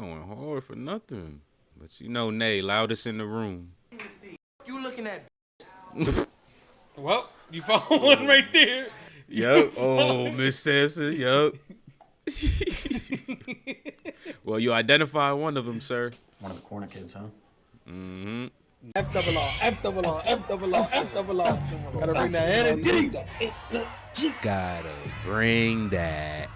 going hard for nothing. But you know, Nay, loudest in the room. You looking at? Well, you found one right there. Yup. Oh, Miss Sampson. Yup. Well, you identify one of them, sir. One of the corner kids, huh? Mm-hmm. F double R, F double R, F double R, F double R. Gotta bring that energy. Gotta bring that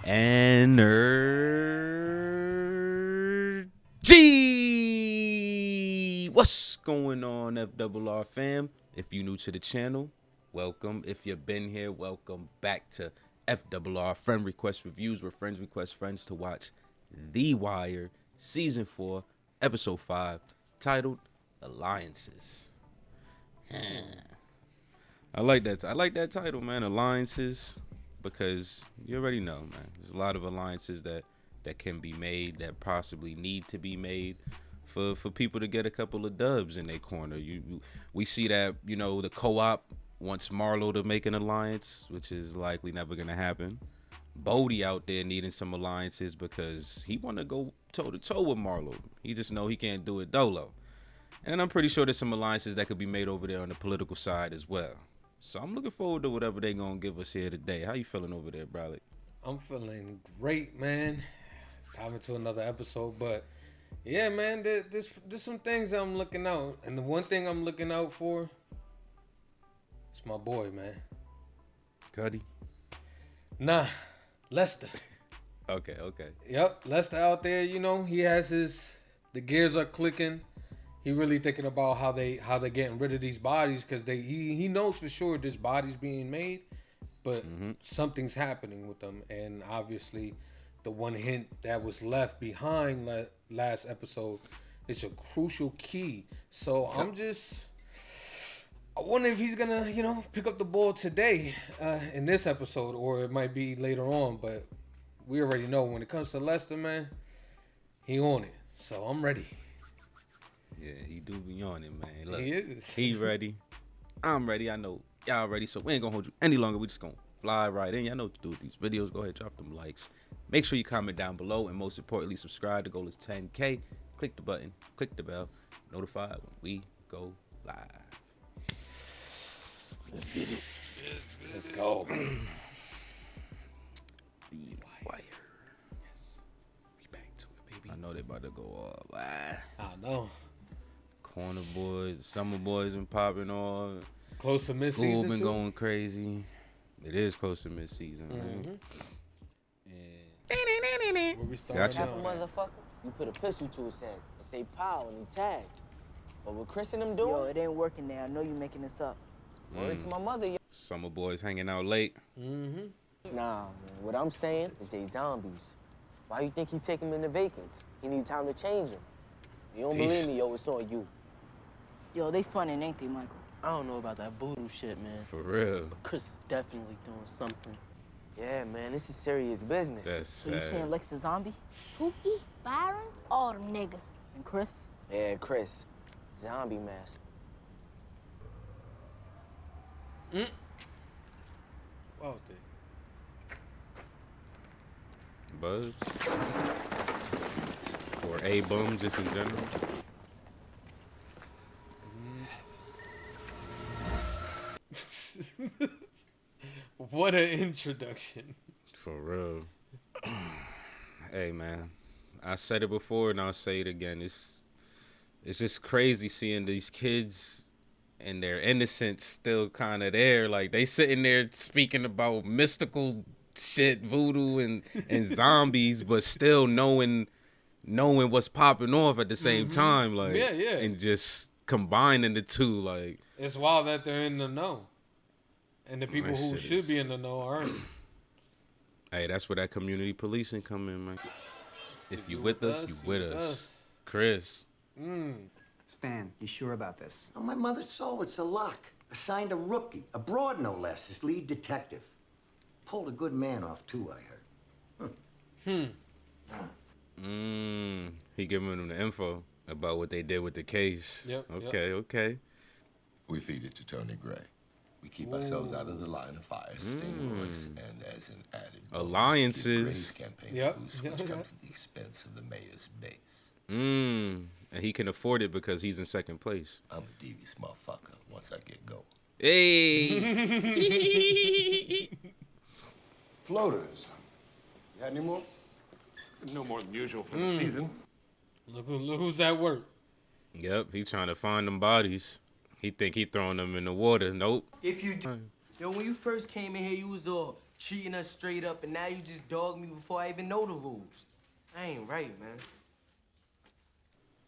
energy. What's going on, FRR fam? If you're new to the channel, welcome. If you've been here, welcome back to FRR Friend Request Reviews, where friends request friends to watch The Wire, Season 4, Episode 5, titled Alliances. I like that. I like that title, man. Alliances, because you already know, man. There's a lot of alliances that can be made, that possibly need to be made for people to get a couple of dubs in their corner. We see that, you know, the co-op wants Marlo to make an alliance, which is likely never gonna happen. Bodie out there needing some alliances because he want to go toe to toe with Marlo. He just know he can't do it dolo. And I'm pretty sure there's some alliances that could be made over there on the political side as well. So I'm looking forward to whatever they gonna give us here today. How you feeling over there, Bralik? I'm feeling great, man. Diving to another episode, but yeah, man, there's some things I'm looking out, and the one thing I'm looking out for is my boy, man. Cuddy? Nah, Lester. Okay. Yep, Lester out there. You know, he has the gears are clicking. He really thinking about how they're getting rid of these bodies, because he knows for sure this body's being made, but something's happening with them. And obviously, the one hint that was left behind last episode is a crucial key. So I wonder if he's gonna, you know, pick up the ball today in this episode, or it might be later on. But we already know when it comes to Lester, man, he on it. So I'm ready. Yeah, he do be on it, man. Look, He is. He ready. I'm ready. I know y'all ready, so we ain't gonna hold you any longer. We just gonna fly right in. Y'all know what to do with these videos. Go ahead, drop them likes. Make sure you comment down below, and most importantly, subscribe. The goal is 10K. Click the button, click the bell, notified when we go live. Let's get it. Let's go. The Wire. Yes. We back to it, baby. I know they about to go off. I know. Corner boys, summer boys been popping off. Close to mid-season. School been too? going crazy. It is close to mid-season, man. And where we starting Gotcha. Half a now? motherfucker. You put a pistol to his head and say pow and he tagged. But what Chris and them doing? Yo, it ain't working now. I know you making this up. Word to my mother, yo. Summer boys hanging out late. Mm-hmm. Nah, man. What I'm saying is they zombies. Why you think he take them in the vacants? He need time to change them. You don't Peace. believe me, yo, it's on you. Yo, they funnin', ain't they, Michael? I don't know about that voodoo shit, man. For real. Chris is definitely doing something. Yeah, man, this is serious business. That's So you sad. saying Lex a zombie? Pookie, Byron, all them niggas. And Chris? Yeah, Chris. Zombie master. Oh, Buzz. Or a bum, just in general. what an introduction. For real. Hey, man. I said it before and I'll say it again. It's just crazy seeing these kids and their innocence still kind of there. Like, they sitting there speaking about mystical shit, voodoo and zombies, but still knowing what's popping off at the same time. Like, Yeah. And just combining the two. Like, It's wild that they're in the know. And the people That who shit should is- be in the know aren't. hey, that's where that community policing come in, man. If you with us, you with us. us. Chris. Stan, you sure about this? On my mother's soul, it's a lock. Assigned a rookie, a broad no less, as lead detective. Pulled a good man off, too, I heard. He giving them the info about what they did with the case. Yep, Okay. We feed it to Tony Gray. We keep ourselves out of the line of fire, steroids, and as an added bonus, alliances. give Gray's campaign Yep. boost, which comes at the expense of the mayor's base. And he can afford it because he's in second place. I'm a devious motherfucker once I get going. Hey. Floaters. You had any more? No more than usual for the season. Look who's at work. Yep, he trying to find them bodies. He think he throwing them in the water. Nope. If you Yo, when you first came in here, you was all cheating us straight up, and now you just dog me before I even know the rules. I ain't right,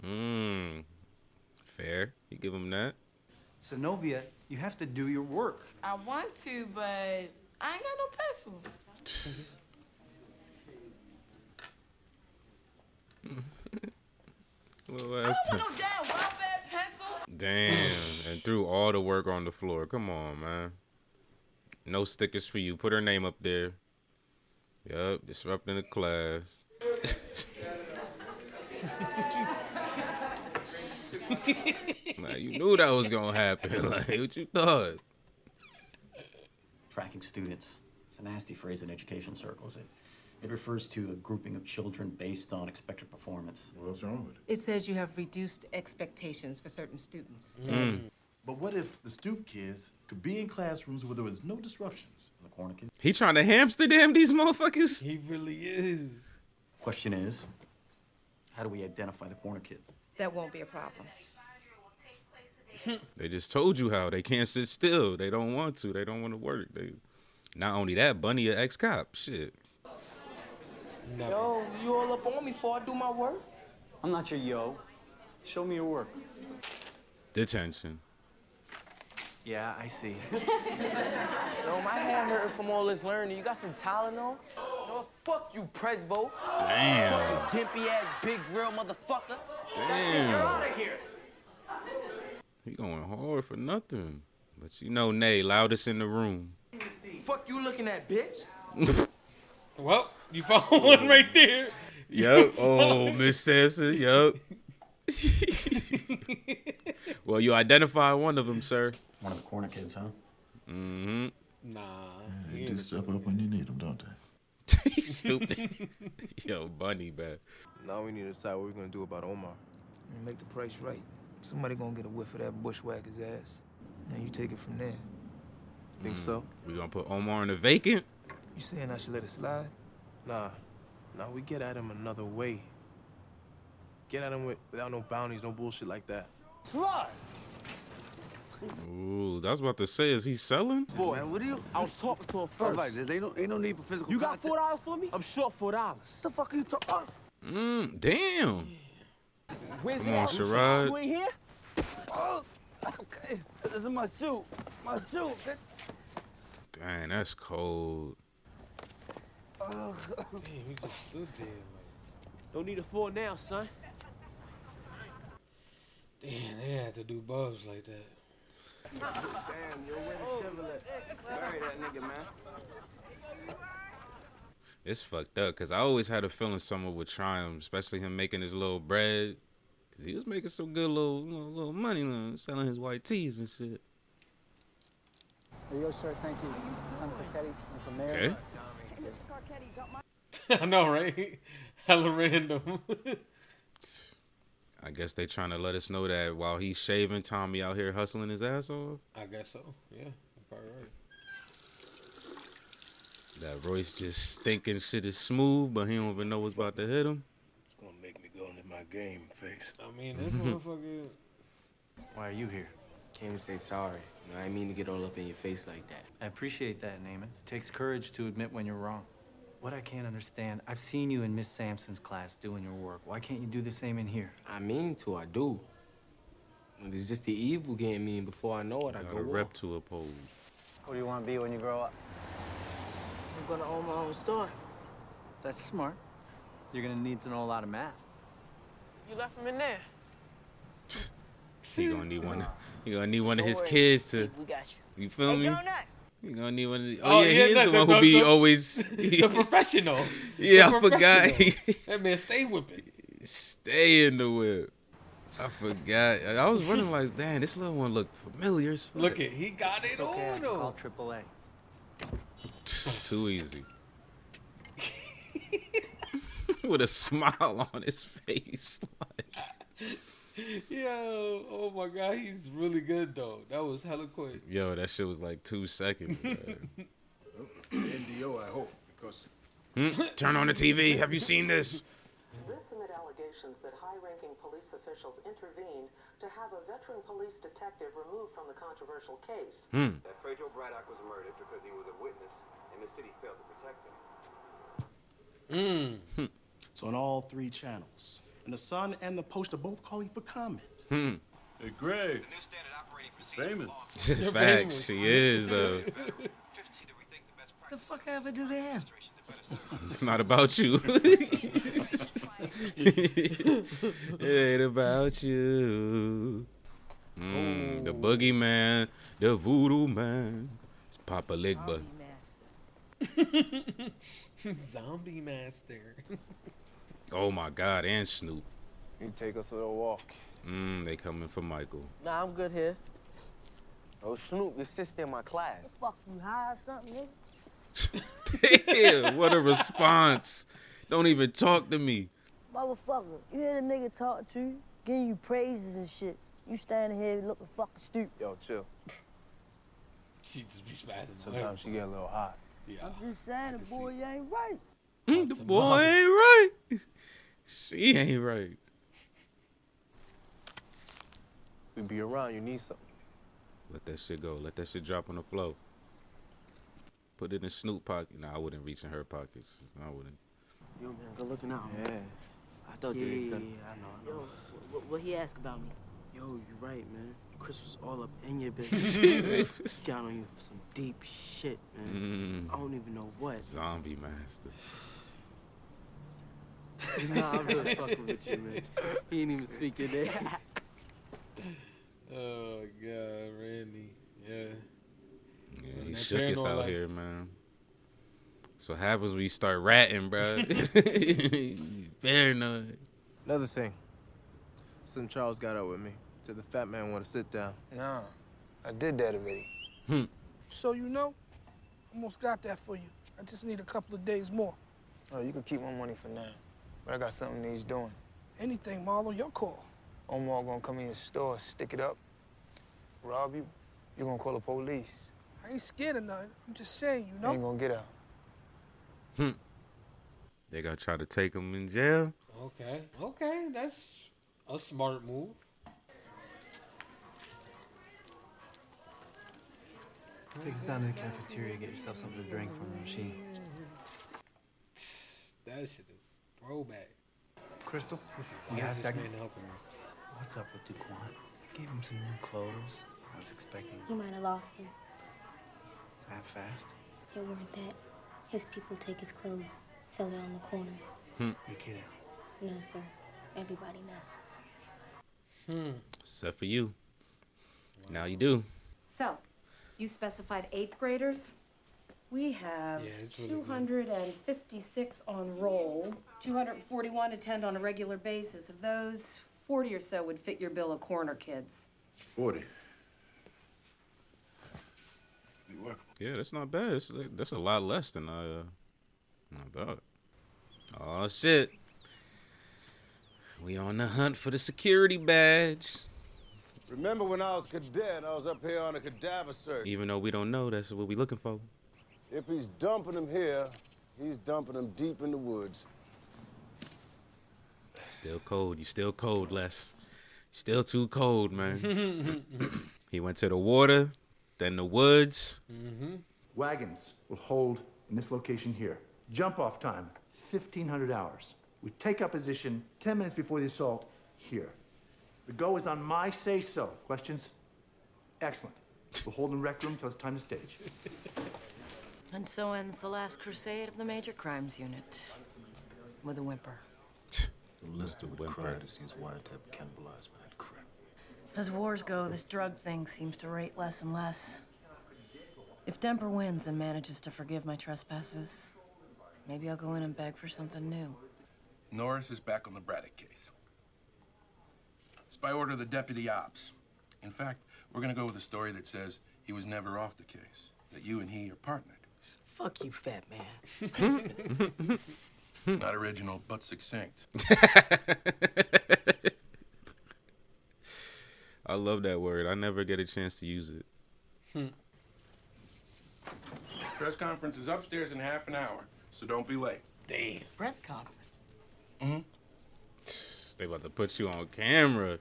man. Fair. You give him that. Zenobia, you have to do your work. I want to, but I ain't got no pencils. Little I ass don't want no damn welfare pencil. Damn. And threw all the work on the floor. Come on, man. No stickers for you. Put her name up there. Yup. Disrupting the class. Man, you knew that was gonna happen. Like, what you thought? Tracking students. It's a nasty phrase in education circles. It refers to a grouping of children based on expected performance. What's wrong with it? It says you have reduced expectations for certain students. But what if the stoop kids could be in classrooms where there was no disruptions? The corner kids. He trying to Amsterdam these motherfuckers? He really is. Question is, how do we identify the corner kids? That won't be a problem. They just told you how. They can't sit still. They don't want to. They don't want to work. Not only that, Bunny an ex-cop. Shit. Yo, you all up on me before I do my work? I'm not your yo. Show me your work. Detention. Yeah, I see. Yo, my hand hurting from all this learning. You got some Tylenol? No, fuck you, Presbo. Damn. Fucking gimpy ass big real motherfucker. Damn. You're out of here. He going hard for nothing. But you know, Nay, loudest in the room. Fuck you looking at, bitch. Well, you found one right there. Yup. Oh, Miss Sampson. Yup. Well, you identify one of them, sir. One of the corner kids, huh? Nah. They do step up when you need them, don't they? He's stupid. Yo, Bunny, man. Now we need to decide what we're gonna do about Omar. And make the price right. Somebody gonna get a whiff of that bushwhacker's ass. Now you take it from there. Think so? We gonna put Omar in the vacant? You saying I should let it slide? Nah, we get at him another way. Get at him without no bounties, no bullshit like that. Slide! Ooh, that's what to say. Is he selling? Boy, man, what are you? I was talking to him first. Like this. Ain't no need for physical You got contact. $4 for me? I'm short $4. What the fuck are you talking? Damn. Where's Come it on, at? Sherrod. You ain't here? Oh, okay. This is my suit. My suit. Dang, that's cold. Damn, he just stood there like. Don't need a 4 now, son. Damn, they had to do bubs like that. Damn, yo, where the Chevrolet? Bury that nigga, man. It's fucked up because I always had a feeling someone would try him, especially him making his little bread. Because he was making some good little money selling his white tees and shit. There you go, sir. Thank you. I'm Carcetti. I'm from there. Okay. I know, right? Hella random. I guess they trying to let us know that while he's shaving, Tommy out here hustling his ass off. I guess so. Yeah, you're probably right. That Royce just thinking shit is smooth, but he don't even know what's about to hit him. It's gonna make me go into my game face. I mean, this motherfucker. Why are you here? Came to say sorry. I didn't mean to get all up in your face like that. I appreciate that, Naaman. It takes courage to admit when you're wrong. What I can't understand, I've seen you in Miss Sampson's class doing your work. Why can't you do the same in here? I mean to, I do. But it's just the evil getting me, and before I know it, I Got go a rep off. to oppose. What do you want to be when you grow up? I'm gonna own my own store. That's smart. You're gonna need to know a lot of math. You left him in there. He gonna need one. He gonna need one of Don't his worry, kids to. Steve, we got you. You feel Hey, me? get on that. You gonna need one of the. Oh, Oh, yeah, he is yeah, the one who be always. The professional. Yeah, The I forgot. professional. That man stay whipping. Stay in the whip. I forgot. I was wondering like, damn, this little one look familiar as fuck. Look it, he got it on him. Call AAA. Too easy. With a smile on his face. Yo, oh my God, he's really good though. That was hella quick. Yo, that shit was like 2 seconds. NDO, I hope, because... Turn on the TV. Have you seen this? This amid allegations that high-ranking police officials intervened to have a veteran police detective removed from the controversial case. That Fredo Braddock was murdered because he was a witness and the city failed to protect him. It's on all 3 channels. And the Sun and the Post are both calling for comment. Hey, Greg. Famous. Facts. He is, though. The fuck I ever do to him? It's not about you. It ain't about you. The boogeyman, the voodoo man. It's Papa Ligba. Zombie Master. Oh my God, and Snoop. You take us for a walk. They coming for Michael. Nah, I'm good here. Oh, Snoop, your sister in my class. The fuck, you high or something, nigga? Damn, what a response. Don't even talk to me. Motherfucker, you hear the nigga talking to you, giving you praises and shit. You standing here looking fucking stupid. Yo, chill. She just be spazzing. Sometimes she get a little hot. Yeah. I'm just saying, the boy, you ain't right. The boy ain't right. She ain't right. We be around, you need something. Let that shit go. Let that shit drop on the floor. Put it in Snoop pocket. Nah, I wouldn't reach in her pockets. I wouldn't. Yo, man, good looking out. Yeah. I thought Yeah, dude was gonna... I know. Yo, what he asked about me? Yo, you right, man. Chris was all up in your business. Got on you for some deep shit, man. I don't even know what. Zombie master. Nah, I'm just fucking with you, man. He ain't even speak your name. Oh God, Randy. Yeah. Yeah, he shook it out here, man. That's what happens when you start ratting, bro. Paranoid. Another thing. Some Charles got up with me. Said the fat man want to sit down. Nah, I did that already. So you know, almost got that for you. I just need a couple of days more. Oh, you can keep my money for now. But I got something needs doing. Anything, Marlo, your call. Omar gonna come in your store, stick it up, rob you. You gonna call the police. I ain't scared of nothing. I'm just saying, you know? Ain't gonna get out. They gonna try to take him in jail? Okay, that's a smart move. Take us down to the cafeteria, get yourself something to drink from the machine. That shit is throwback. Crystal, Why you got a is this second? man helping me? What's up with Duquan? I gave him some new clothes. I was expecting You might have lost him. that fast. It weren't that. His people take his clothes, sell it on the corners. You kidding? No, sir. Everybody knows. Except for you. Now you do. So, you specified 8th graders? We have it's really good. 256 on roll, 241 attend on a regular basis. Of those, 40 or so would fit your bill of corner kids. 40. Yeah, that's not bad. That's a lot less than I thought. Oh, shit. We on the hunt for the security badge. Remember when I was cadet, I was up here on a cadaver search. Even though we don't know, that's what we looking for. If he's dumping them here, he's dumping them deep in the woods. Still cold. You still cold, Les. Still too cold, man. He went to the water, then the woods. Wagons will hold in this location here. Jump off time, 1,500 hours. We take up position 10 minutes before the assault here. The go is on my say-so. Questions? Excellent. We'll hold in rec room till it's time to stage. And so ends the last crusade of the Major Crimes Unit. With a whimper. Lister would cry to see his wiretap cannibalized by that crap. As wars go, this drug thing seems to rate less and less. If Demper wins and manages to forgive my trespasses, maybe I'll go in and beg for something new. Norris is back on the Braddock case. It's by order of the deputy ops. In fact, we're gonna go with a story that says he was never off the case, that you and he are partnered. Fuck you, fat man. Not original, but succinct. I love that word. I never get a chance to use it. Press conference is upstairs in half an hour, so don't be late. Damn. Press conference. Mm-hmm. They about to put you on camera.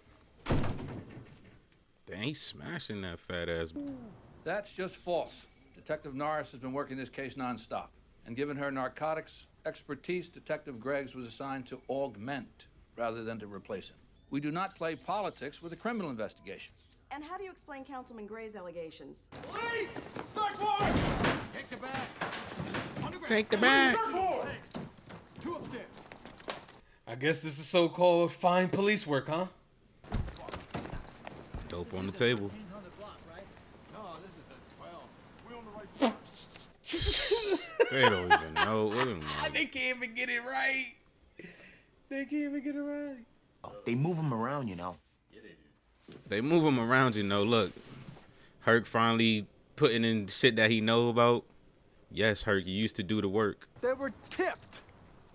Dang, he's smashing that fat ass. That's just false. Detective Norris has been working this case nonstop. And given her narcotics expertise, Detective Greggs was assigned to augment rather than to replace him. We do not play politics with a criminal investigation. And how do you explain Councilman Gray's allegations? Police! Search warrant! Take the bag. Take the bag. Two upstairs. I guess this is so-called fine police work, huh? Dope on the table. They don't even know. They can't even get it right. They can't even get it right. They move him around, you know. They move him around, you know. Look, Herc finally putting in shit that he know about. Yes, Herc, you used to do the work. They were tipped.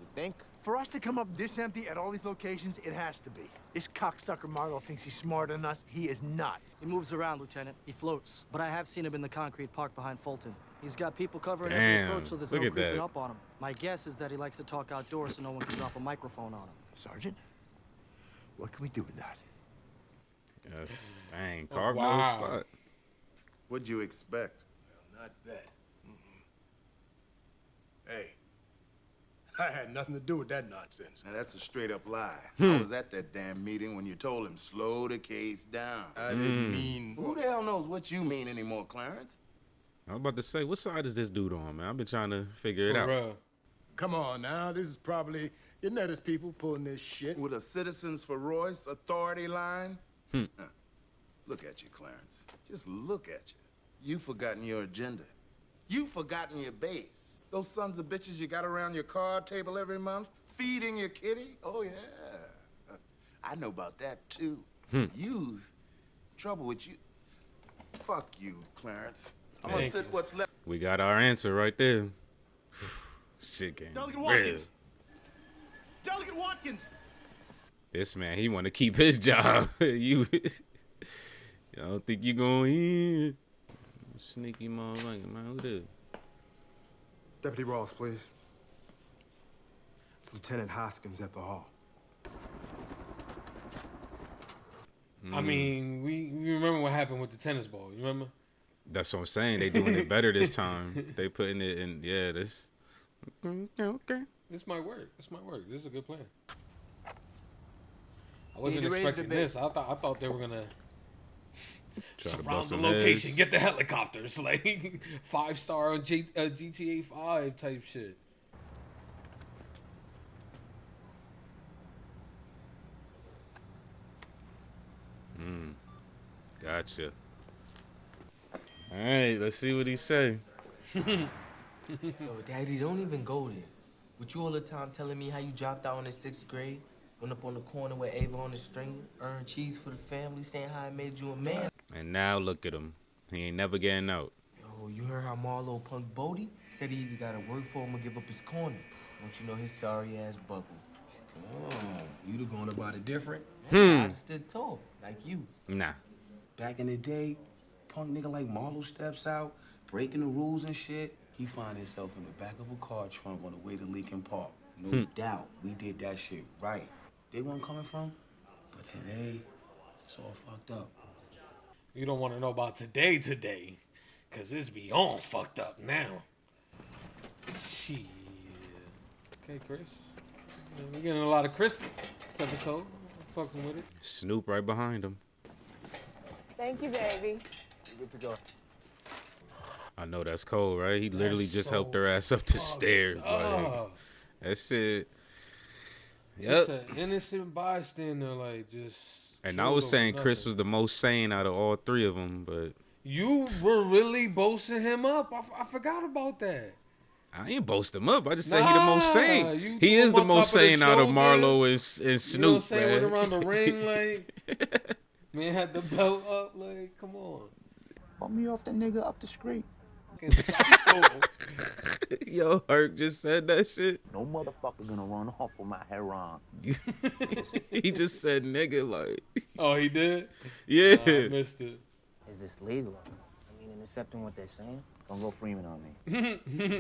You think? For us to come up this empty at all these locations, it has to be. This cocksucker Margot thinks he's smarter than us. He is not. He moves around, Lieutenant. He floats. But I have seen him in the concrete park behind Fulton. He's got people covering every Damn, approach, so there's look no at creeping that. up on him. My guess is that he likes to talk outdoors so no one can drop a microphone on him. Sergeant, what can we do with that? Yes, dang, carve wow. no spot. What'd you expect? Well, not that. Hey, I had nothing to do with that nonsense. Now, that's a straight-up lie. I was at that damn meeting when you told him slow the case down. I didn't mean... Who the hell knows what you mean anymore, Clarence? I was about to say, what side is this dude on, man? I've been trying to figure it out. Bruh. Come on now, this is probably your nettest people pulling this shit. With a Citizens for Royce authority line? Huh. Look at you, Clarence. Just look at you. You've forgotten your agenda. You've forgotten your base. Those sons of bitches you got around your card table every month, feeding your kitty? Oh, yeah. I know about that, too. You, trouble with you. Fuck you, Clarence. I'm gonna sit what's left. We got our answer right there. Shit game. Delegate Watkins! Delegate Watkins! This man, he want to keep his job. You I don't think you going in. Sneaky motherfucker, man. Who this? Deputy Ross, please. It's Lieutenant Hoskins at the hall. I mean, we remember what happened with the tennis ball. You remember? That's what I'm saying. They doing it better this time. They putting it in. Yeah, this. Okay. This might work. This might work. This is a good plan. I wasn't expecting this. I thought they were gonna surround the location, get the helicopters, like 5-star on GTA 5 type shit. Gotcha. All right, let's see what he say. Yo, Daddy, don't even go there. But you all the time telling me how you dropped out in the 6th grade, went up on the corner with Ava on the string, earned cheese for the family, saying how it made you a man. And now look at him. He ain't never getting out. Yo, you heard how Marlo punked Bodie? Said he either gotta work for him or give up his corner. Don't you know his sorry ass buckle? Oh, you'd have gone about it different. I stood tall, like you. Nah. Back in the day, punk nigga like Marlo steps out, breaking the rules and shit. He find himself in the back of a car trunk on the way to Lincoln Park. No doubt, we did that shit right. They weren't coming from, but today, it's all fucked up. You don't want to know about today, because it's beyond fucked up now. Shit. Okay, Chris. Yeah, we're getting a lot of Chris this episode. I'm fucking with it. Snoop right behind him. Thank you, baby. Good to go. I know that's cold, right? He literally just helped her ass up the stairs. Like, that's it. Just an innocent bystander, like, just... And I was saying Chris was the most sane out of all three of them, but... You were really boasting him up. I forgot about that. I ain't boast him up. I just say he the most sane. You He threw is him the on most top of the sane out of shoulder. Marlo and Snoop, You know what I'm saying? man. Went around the ring like, man had the belt up. Like, come on. Bump me off that nigga up the street. Yo, Herc just said that shit. No motherfucker gonna run off with my heron. He just said nigga like. Oh, he did? Yeah. Nah, I missed it. Is this legal? I mean, intercepting what they're saying? Don't go Freeman on me.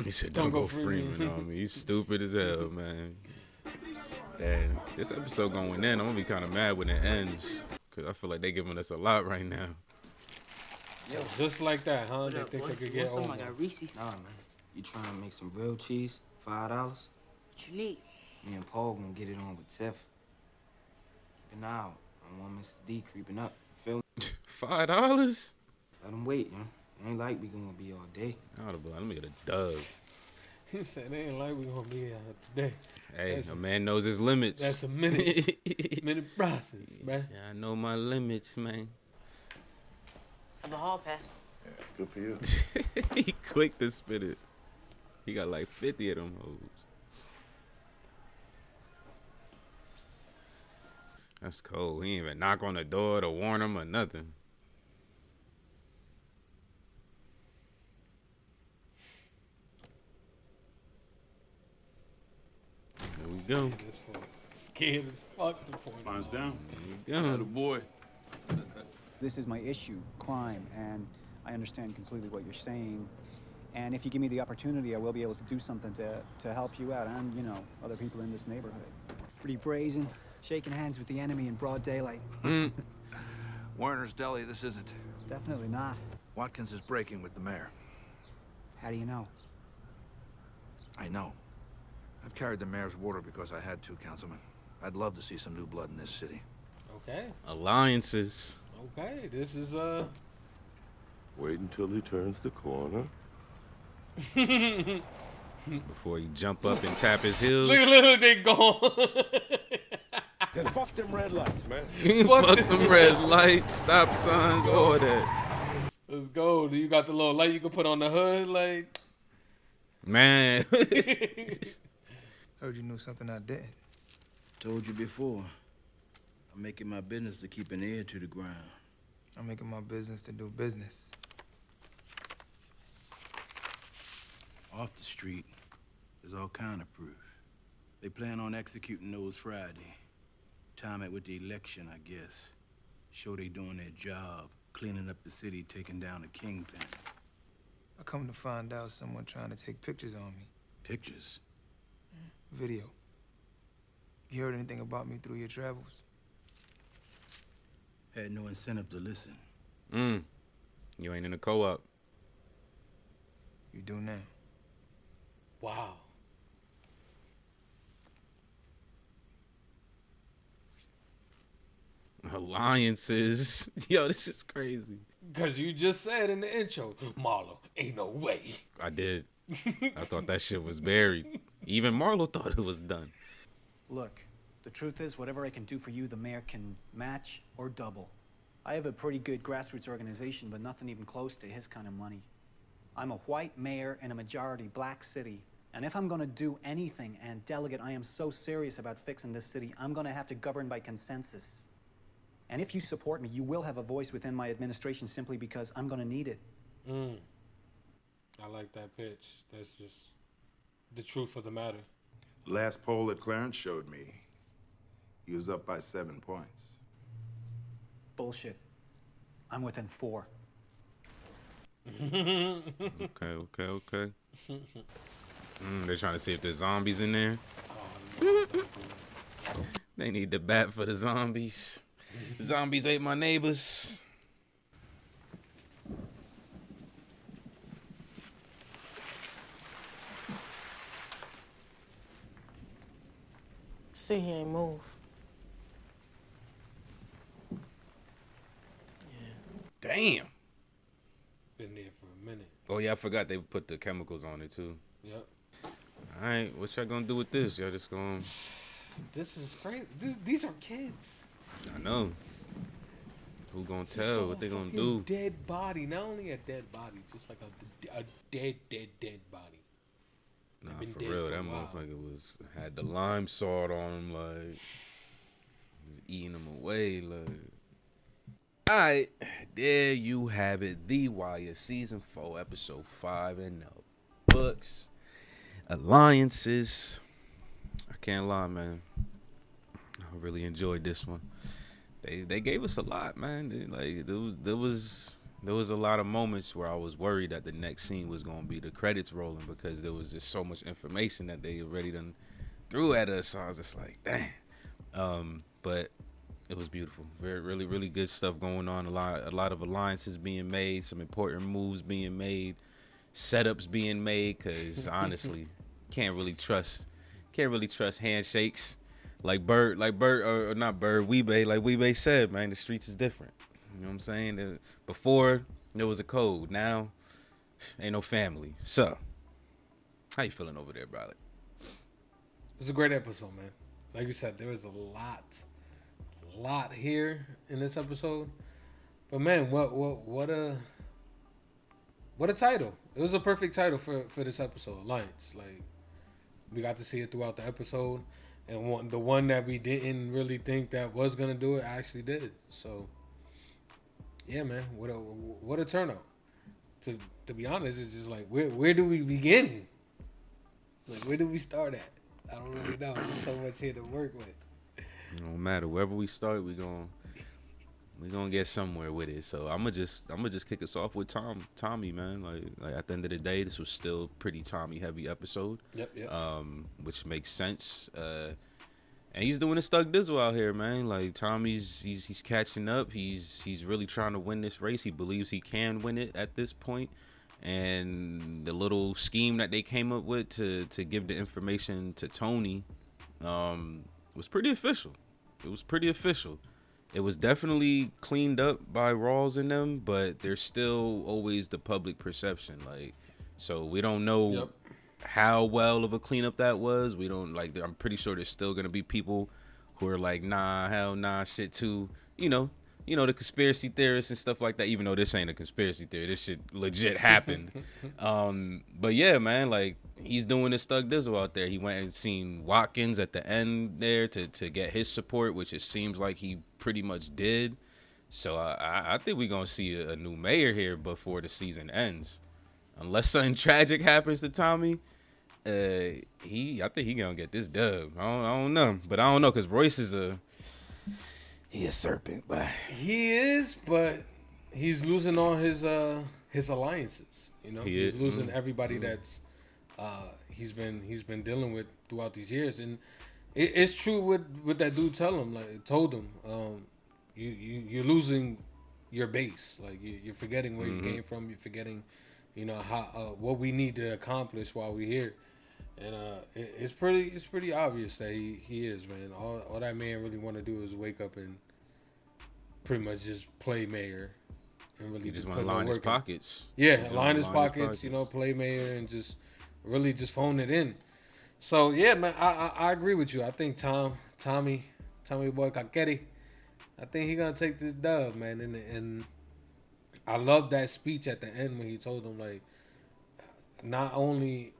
He said, "Don't go Freeman on me." He's stupid as hell, man. Damn, this episode going in. I'm gonna be kind of mad when it ends, cause I feel like they giving us a lot right now. Yo, just like that, huh? They think they could get over. Nah, man. You trying to make some real cheese? $5? What you need? Me and Paul gonna get it on with Tiff. Keep an eye out. I don't want Mrs. D creeping up. Feel me? $5? Let him wait, man. It ain't like we gonna be all day. Let me get a dub. He said they ain't like we gonna be here today. Hey, a man knows his limits. That's a minute process, man. Yeah, I know my limits, man. Have a hall pass. Yeah, good for you. He quick to spit it. He got like 50 of them hoes. That's cold. He ain't even knock on the door to warn him or nothing. There we go. Scared as fuck to point. Mine's down. There you go. Boy. This is my issue, crime, and I understand completely what you're saying. And if you give me the opportunity, I will be able to do something to help you out and, you know, other people in this neighborhood. Pretty brazen, shaking hands with the enemy in broad daylight. Warner's Deli, this isn't. Definitely not. Watkins is breaking with the mayor. How do you know? I know. I've carried the mayor's water because I had to, Councilman. I'd love to see some new blood in this city. Okay. Alliances. Okay, this is Wait until he turns the corner. Before you jump up and tap his heels. Look, they gone. And fuck them red lights, man. Fuck them red lights, stop signs, all that. Let's go. Do you got the little light you can put on the hood? Like, man. Heard you knew something I didn't. Told you before. I'm making my business to keep an ear to the ground. I'm making my business to do business. Off the street, there's all kind of proof. They plan on executing those Friday. Time it with the election, I guess. Show they doing their job, cleaning up the city, taking down the kingpin. I come to find out someone trying to take pictures on me. Pictures? Video. You heard anything about me through your travels? Had no incentive to listen. You ain't in a co-op. You do now. wow. Alliances. Yo, this is crazy. Because you just said in the intro, Marlo, ain't no way. I did. I thought that shit was buried. Even Marlo thought it was done. Look, the truth is, whatever I can do for you, the mayor can match or double. I have a pretty good grassroots organization, but nothing even close to his kind of money. I'm a white mayor in a majority black city. And if I'm gonna do anything, and delegate, I am so serious about fixing this city, I'm gonna have to govern by consensus. And if you support me, you will have a voice within my administration simply because I'm gonna need it. I like that pitch. That's just the truth of the matter. Last poll that Clarence showed me, he was up by 7 points. Bullshit. I'm within 4. Okay. They're trying to see if there's zombies in there. They need the bat for the zombies. Zombies ate my neighbors. See, he ain't move. Damn. Been there for a minute. Oh yeah, I forgot they put the chemicals on it too. Yep. All right, what y'all gonna do with this? Y'all just gonna... This is crazy. These are kids. I know. Who gonna tell? So what they gonna fucking do? Dead body. Not only a dead body, just like a dead body. Nah, been for dead real, for a that while. motherfucker had the lime salt on him, like was eating him away, like. All right, there you have it, The Wire, season 4, episode 5, and the books, alliances. I can't lie, man. I really enjoyed this one. They gave us a lot, man. There was a lot of moments where I was worried that the next scene was gonna be the credits rolling because there was just so much information that they already done threw at us. So I was just like, damn. But it was beautiful. Really, really good stuff going on. A lot of alliances being made, some important moves being made, setups being made. Cause honestly, can't really trust handshakes. Like Bird, or not Bird, Weebay, like Weebay said, man, the streets is different. You know what I'm saying? Before, there was a code. Now, ain't no family. So, how you feeling over there, brother? It was a great episode, man. Like you said, there was a lot here in this episode. But man, what a title. It was a perfect title for this episode, Alliance. Like, we got to see it throughout the episode. And the one that we didn't really think that was gonna do it actually did. So, yeah, man, what a turnout. To be honest, it's just like where do we begin? Like, where do we start at? I don't really know. There's so much here to work with. No matter wherever we start, we gonna get somewhere with it. So I'm gonna just kick us off with Tommy, man. Like at the end of the day, this was still pretty Tommy heavy episode. Yep. Which makes sense. And he's doing his Thug Dizzle out here, man. Like Tommy's he's catching up. He's really trying to win this race. He believes he can win it at this point. And the little scheme that they came up with to give the information to Tony was pretty official. It was pretty official. It was definitely cleaned up by Rawls and them, but there's still always the public perception. Like, so we don't know how well of a cleanup that was. We don't like. I'm pretty sure there's still gonna be people who are like, nah, hell nah, shit too. You know, the conspiracy theorists and stuff like that. Even though this ain't a conspiracy theory, this shit legit happened. But yeah, man, like he's doing this Thug Dizzle out there. He went and seen Watkins at the end there to get his support, which it seems like he pretty much did. So I think we're gonna see a new mayor here before the season ends, unless something tragic happens to Tommy. I think he gonna get this dub. I don't know, but I don't know because Royce is he a serpent, but he is, but he's losing all his alliances. You know, he's losing everybody that's he's been dealing with throughout these years, and it's true what that dude told him. You're losing your base. Like you're forgetting where you came from. You're forgetting, how what we need to accomplish while we're here. And it's pretty obvious that he is, man. All that man really want to do is wake up and pretty much just play mayor and really just want to line his pockets. Yeah, line his pockets. Play mayor and just really just phone it in. So yeah, man, I agree with you. I think Tommy boy Kakeri, I think he gonna take this dub, man. And I love that speech at the end when he told him, like, not only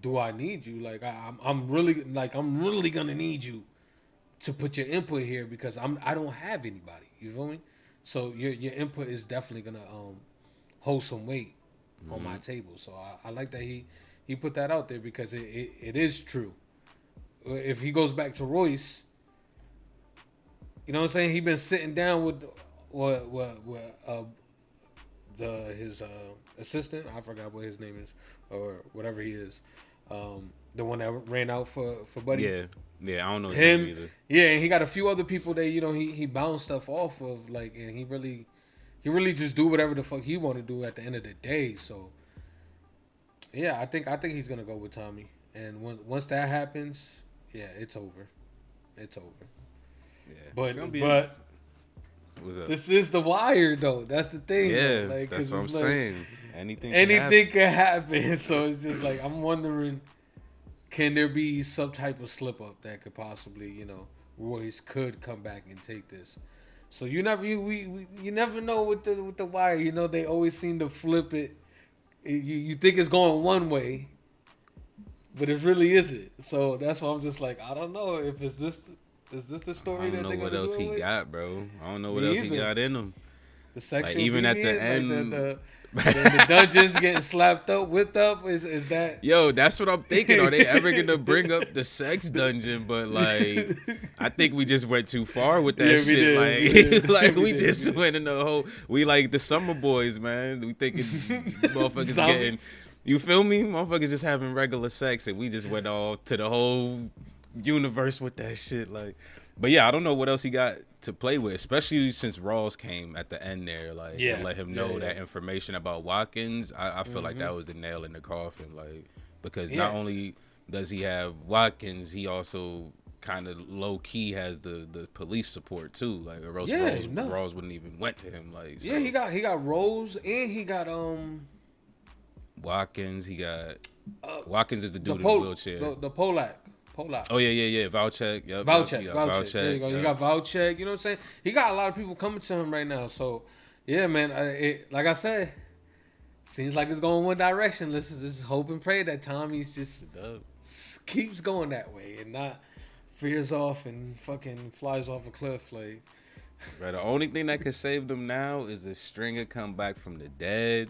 do I need you, like I'm really gonna need you to put your input here because I don't have anybody. You feel me? So your input is definitely gonna hold some weight on my table. So I like that he put that out there because it is true. If he goes back to Royce, you know what I'm saying? He been sitting down with his assistant. I forgot what his name is or whatever he is. The one that ran out for Buddy. Yeah, I don't know his him name either. Yeah, and he got a few other people that he bounced stuff off of, like, and he really just do whatever the fuck he want to do at the end of the day. So yeah, I think he's gonna go with Tommy, and once that happens, yeah, it's over. It's over. Yeah, but this is The Wire, though. That's the thing. Yeah, though. Like, that's what I'm saying. Anything can happen. So it's just like I'm wondering, can there be some type of slip up that could possibly, Royce could come back and take this. So you never know with the Wire. They always seem to flip it. You think it's going one way, but it really isn't. So that's why I'm just like, I don't know if it's this. Is this the story that they're gonna do? I don't know what else he got, bro. I don't know what else he got in him. The sexual like, even deviant, at the end, the dungeons getting slapped up, whipped up. Is that? Yo, that's what I'm thinking. Are they ever gonna bring up the sex dungeon? But like, I think we just went too far with that shit. We just went in the whole. We like the summer boys, man. We thinking motherfuckers getting. You feel me? Motherfuckers just having regular sex, and we just went all to the whole universe with that shit. Like, but yeah, I don't know what else he got to play with, especially since Rawls came at the end there, like, and let him know that information about Watkins. I feel like that was the nail in the coffin, like, because not only does he have Watkins, he also kind of low key has the police support too, like, or else Rawls wouldn't even went to him, like. So. Yeah, he got Rose and he got Watkins. He got Watkins is the dude in the wheelchair. The Polak. Oh yeah. Valchek. Yep. Valchek. There you go. You got Valchek. You know what I'm saying? He got a lot of people coming to him right now. So yeah, man. Like I said, seems like it's going one direction. Let's just hope and pray that Tommy's just keeps going that way and not veers off and fucking flies off a cliff. Like, right. The only thing that could save them now is if Stringer come back from the dead.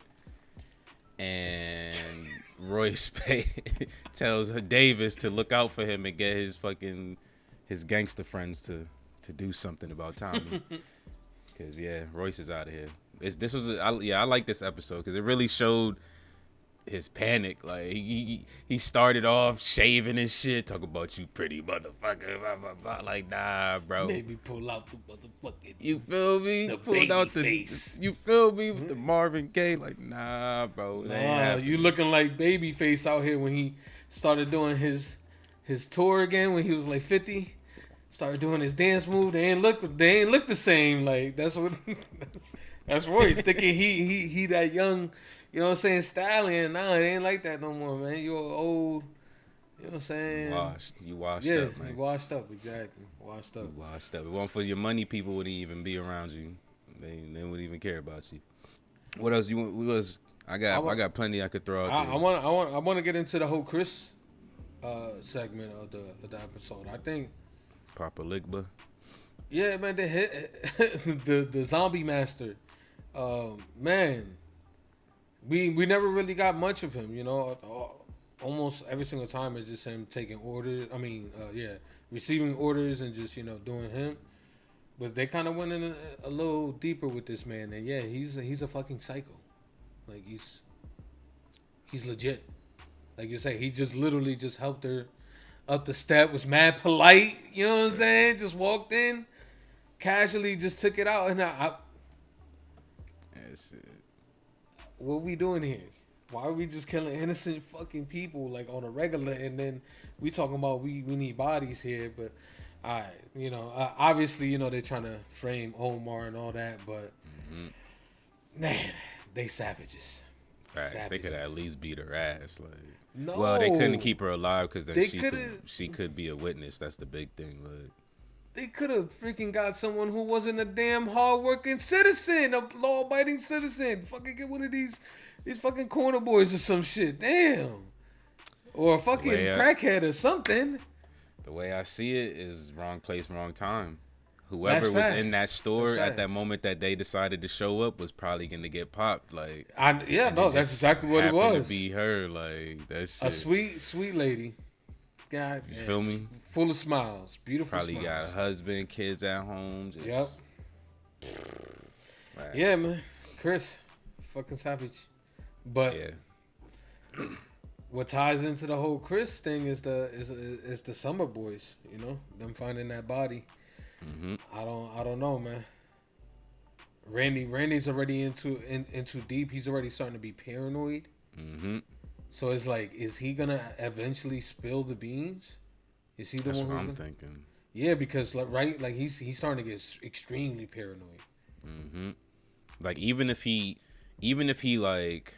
And Royce tells Davis to look out for him and get his gangster friends to do something about Tommy. Cause Royce is out of here. I like this episode because it really showed his panic. Like he started off shaving and shit, talking about you pretty motherfucker, blah, blah, blah. Like, nah, bro. Maybe pull out the motherfucking. You feel me? The pulled out the face. You feel me with the Marvin Gaye? Like, nah, bro. Nah, you looking like Babyface out here when he started doing his tour again when he was like 50. Started doing his dance move. They ain't look the same. Like, that's what that's Royce thinking he that young. You know what I'm saying? Stallion. Nah, it ain't like that no more, man. You're old. You know what I'm saying? You washed yeah, up, man. You washed up, exactly. Washed up. You washed up. If it wasn't for your money, people wouldn't even be around you. They wouldn't even care about you. What else you want? I got plenty I could throw out there. I want to get into the whole Chris segment of the episode. I think Papa Ligba. Yeah, man, they hit the zombie master. Man. We never really got much of him, you know. Almost every single time it's just him taking orders. I mean, receiving orders and just, you know, doing him. But they kind of went in a little deeper with this man, and he's a fucking psycho. Like he's legit. Like you say, he just literally just helped her up the step. Was mad polite, you know what I'm saying? Just walked in, casually, just took it out, and what we doing here? Why are we just killing innocent fucking people like on a regular? And then we talking about we need bodies here, but obviously, you know, they're trying to frame Omar and all that, but man, they savages. Facts. They could at least beat her ass. Like, no, well, they couldn't keep her alive because then she could be a witness. That's the big thing. Like, they could have freaking got someone who wasn't a damn hard-working citizen, a law-abiding citizen. Fucking get one of these fucking corner boys or some shit. Damn. Or a fucking crackhead or something. The way I see it is wrong place, wrong time. Whoever was in that store at that moment that they decided to show up was probably going to get popped. Like, that's exactly what it was. To be her, like, that shit. A sweet lady. God, you feel me? Full of smiles, beautiful. Probably smiles. Got a husband, kids at home. Just, Right. Yeah, man, Chris, fucking savage. But what ties into the whole Chris thing is the Summer Boys. You know, them finding that body. Mm-hmm. I don't know, man. Randy's already into deep. He's already starting to be paranoid. Mm-hmm. So it's like, is he gonna eventually spill the beans? Is he the That's one? That's what I'm thinking. Yeah, because like he's starting to get extremely paranoid. Mm-hmm. Like even if he like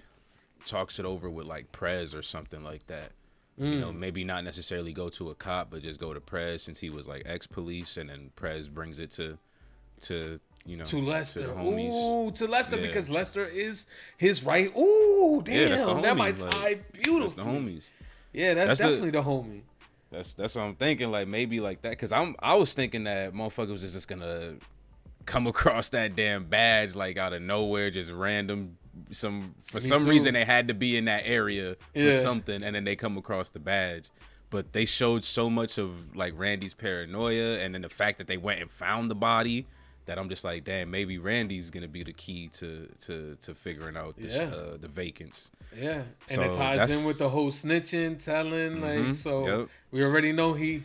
talks it over with like Prez or something like that, you know, maybe not necessarily go to a cop, but just go to Prez since he was like ex-police, and then Prez brings it to you know, to Lester. To the homies. Ooh, to Lester, because Lester is his right. Ooh, damn, that's the that homie. might tie beautifully. That's the homies. Yeah, that's definitely the homie. That's what I'm thinking. Like maybe like that, cause I was thinking that motherfucker was just gonna come across that damn badge like out of nowhere, just random. For some reason they had to be in that area for something, and then they come across the badge. But they showed so much of like Randy's paranoia, and then the fact that they went and found the body, that I'm just like, damn, maybe Randy's gonna be the key to figuring out this, the vacants. Yeah, and So it ties in with the whole snitching, telling, like, so we already know he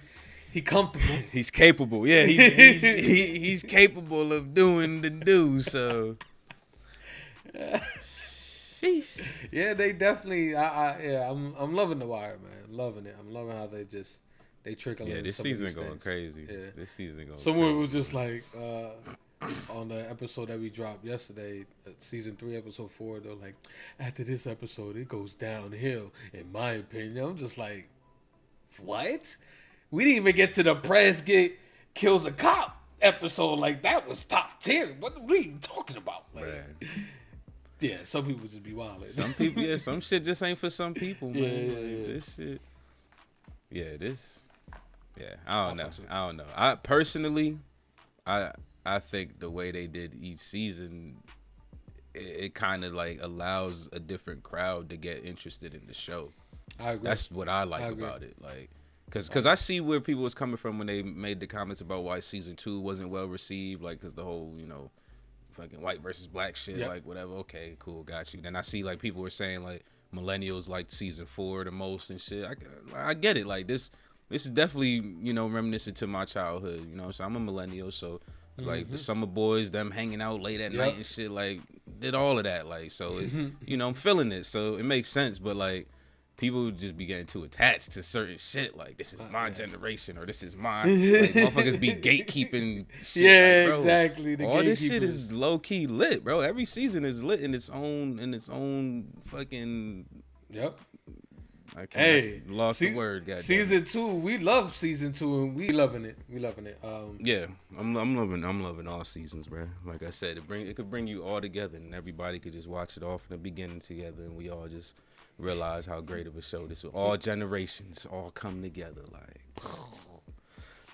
comfortable. He's capable. Yeah, he's capable of doing the do. So, sheesh. Yeah, they definitely. I'm loving The Wire, man. I'm loving it. I'm loving how they trickle. Yeah, in this some season of these going things. crazy. Yeah, this season going. Someone crazy. was just like on the episode that we dropped yesterday, season 3, episode 4. They're like, after this episode, it goes downhill. In my opinion, I'm just like, what? We didn't even get to the Prescott kills a cop episode. Like that was top tier. What are we talking about? Like, yeah, some people just be wild. Some people, yeah, some shit just ain't for some people, man. Yeah. This shit. Yeah, I don't know. I personally, I think the way they did each season, it kind of like allows a different crowd to get interested in the show. I agree. That's what I like about it. Like, cause I see where people was coming from when they made the comments about why season 2 wasn't well received. Like, cause the whole, fucking white versus black shit, like whatever. Okay, cool, got you. Then I see like people were saying like millennials liked season 4 the most and shit. I get it. Like this is definitely reminiscent to my childhood. So I'm a millennial, so like the summer boys, them hanging out late at night and shit, like did all of that. Like so, I'm feeling it. So it makes sense. But like people just be getting too attached to certain shit. Like this is my generation or this is my like, motherfuckers be gatekeeping shit. Yeah, like, bro, exactly. All this shit is low key lit, bro. Every season is lit in its own fucking. Yep. I lost the word. Goddamn. Season 2, we love season 2, and we loving it. We loving it. Yeah, I'm loving all seasons, bro. Like I said, it could bring you all together, and everybody could just watch it all from the beginning together, and we all just realize how great of a show this was. All generations all come together, like.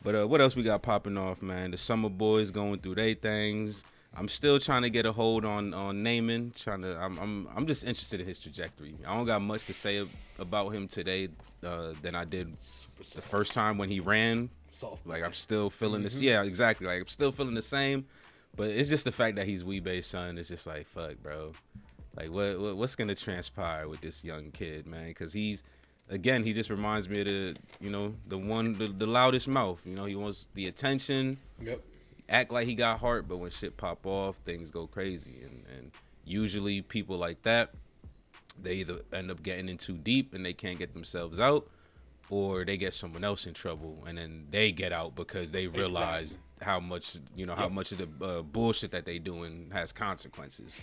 But what else we got popping off, man? The summer boys going through their things. I'm still trying to get a hold on Naaman. I'm just interested in his trajectory. I don't got much to say about him today than I did the first time when he ran. Soft. Like I'm still feeling this. Yeah, exactly. Like I'm still feeling the same. But it's just the fact that he's Weebay's son. It's just like fuck, bro. Like what's gonna transpire with this young kid, man? Because he just reminds me of the loudest mouth. He wants the attention. Yep. Act like he got heart, but when shit pop off, things go crazy. And usually people like that, they either end up getting in too deep and they can't get themselves out, or they get someone else in trouble and then they get out because they realize how much how much of the bullshit that they doing has consequences.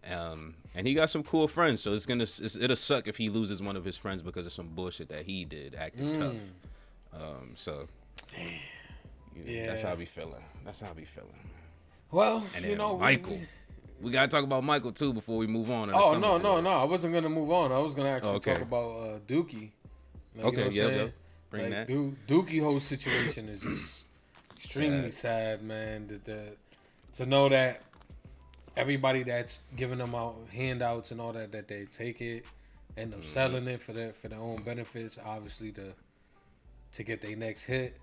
And he got some cool friends, so it'll suck if he loses one of his friends because of some bullshit that he did acting tough. So that's how I be feeling. Well, and then Michael. We gotta talk about Michael too before we move on. No. I wasn't gonna move on. I was gonna actually talk about Dookie. Like, yeah. Bring like, that. Dookie whole situation is just extremely sad, man. To know that everybody that's giving them out handouts and all that they take it, end up selling it for their own benefits, obviously to get their next hit.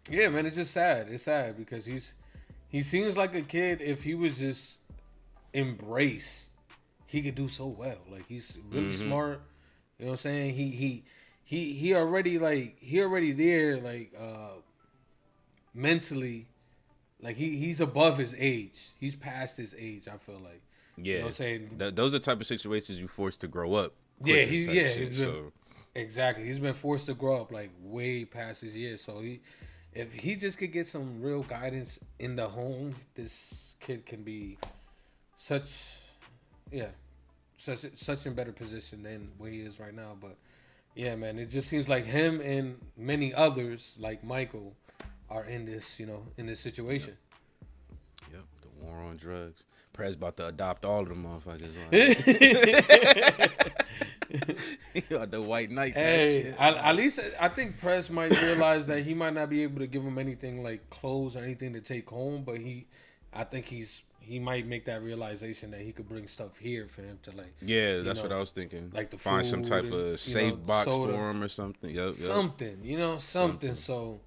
Yeah, man, it's just sad. It's sad because he seems like a kid. If he was just embraced, he could do so well. Like he's really smart. You know what I'm saying? He already there. Like mentally, like he's above his age. He's past his age. I feel like. Yeah. You know what I'm saying? Those are the type of situations you forced to grow up. Exactly. He's been forced to grow up like way past his years. So if he just could get some real guidance in the home, this kid can be such in better position than where he is right now. But yeah, man, it just seems like him and many others like Michael are in this, in this situation. Yep, the war on drugs. Prez about to adopt all of them motherfuckers. Like, the White Knight. Hey, at least I think Prez might realize that he might not be able to give him anything like clothes or anything to take home, but I think he might make that realization that he could bring stuff here for him to like. Yeah, that's what I was thinking. Like the find some type food of and, safe box soda. for him or something. Yep. Something, something. So,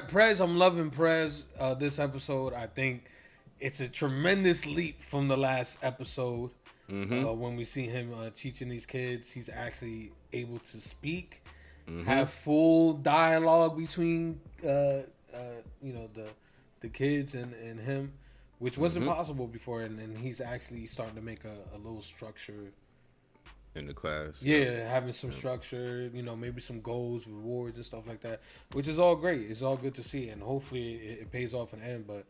Prez, I'm loving Prez this episode. I think it's a tremendous leap from the last episode. When we see him teaching these kids, he's actually able to speak, have full dialogue between the kids and him, which wasn't possible before, and he's actually starting to make a little structure in the class. Yeah, having some structure, maybe some goals, rewards, and stuff like that, which is all great. It's all good to see, and hopefully it pays off in the end. But